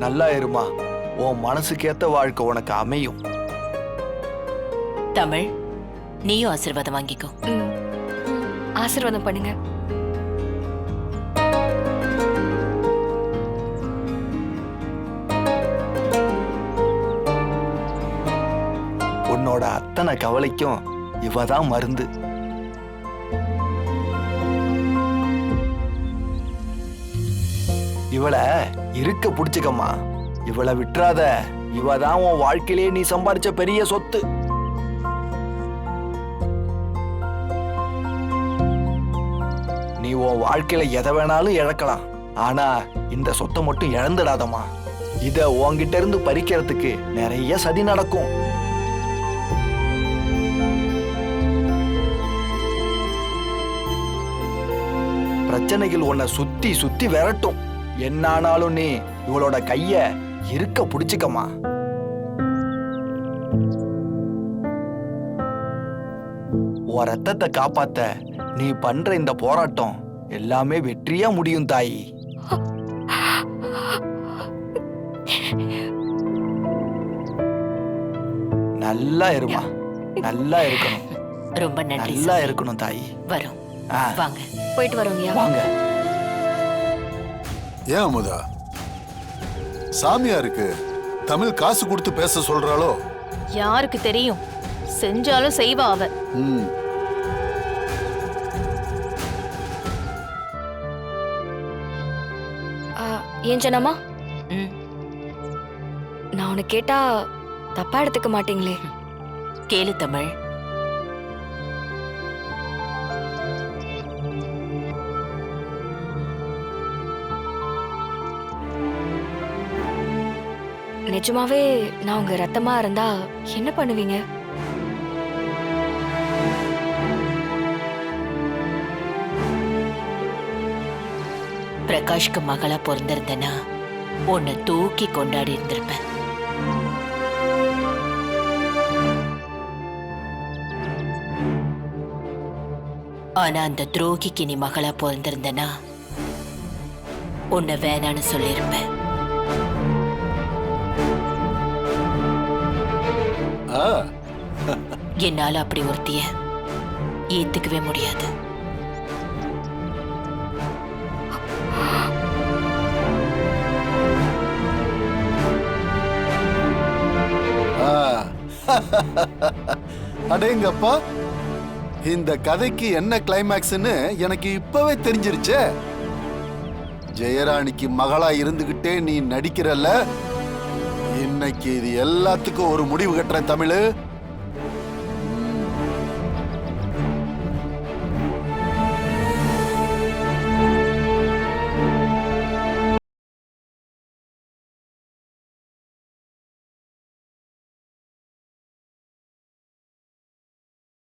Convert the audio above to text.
நல்லா இருமா. உன் மனசுக்கேத்த வாழ்க்கை உனக்கு அமையும். தமிழ், நீயும் ஆசீர்வாதம் வாங்கிக்கோ. ஆசீர்வாதம் பண்ணுங்க. உன்னோட அத்தனை கவலைக்கும் இவதான் மருந்து. இவளை இருக்க புடிச்சுக்கம்மா. இவளை விட்டுறாத. இவதான் உன் வாழ்க்கையிலேயே நீ சம்பாதிச்ச பெரிய சொத்து. நீ உன் வாழ்க்கையில எதை வேணாலும் இழக்கலாம். ஆனா இந்த சொத்தை மட்டும் இழந்துடாதம்மா. இத உன்கிட்ட இருந்து பறிக்கிறதுக்கு நிறைய சதி நடக்கும். பிரச்சனைகள் உன்னை சுத்தி சுத்தி விரட்டும். என்னானாலும் நீ இவளோட கைய இருக்க புடிச்சுக்கம்மா. உன் ரத்தத்தை காப்பாத்த நீ பண்ற இந்த போராட்டம் எல்லாமே வெற்றியா முடியும் தாயி. நல்லா இருமா. நல்லா இருக்கணும். ரொம்ப நன்றி. நல்லா இருக்கணும் தாயி. வரோம். வாங்க. போயிட்டு வரோங்க. வாங்க. ஏன் அமுதா, சாமியாருக்கு தமிழ் காசு கொடுத்து பேச சொல்றாளோ? யாருக்கு தெரியும், செஞ்சாலும் செய்வா அவ. ஏன் ஜனமா, ம், நான் உனக்கு கேட்டா தப்பா எடுத்துக்க மாட்டீங்களே? கேளு தமிழ். நிஜமாவே நான் உங்க ரத்தமா இருந்தா என்ன பண்ணுவீங்க? பிரகாஷ்க்கு மகளா பிறந்திருந்தேன்னா உன்னை தூக்கி கொண்டாடி இருந்திருப்பேன். ஆனா அந்த துரோகிக்கு நீ மகளா பிறந்திருந்தேன்னா உன்னை வேணான்னு சொல்லியிருப்பேன். என்னால அப்படி ஒருத்திய ஏத்துக்கவே முடியாது. அடேங்கப்பா, இந்த கதைக்கு என்ன கிளைமேக்ஸ்னு எனக்கு இப்பவே தெரிஞ்சிருச்சே. ஜெயராணிக்கு மகளா இருந்துகிட்டே நீ நடிக்கிறல்ல, இன்னைக்கு இது எல்லாத்துக்கும் ஒரு முடிவு கட்டுறேன் தமிழ்.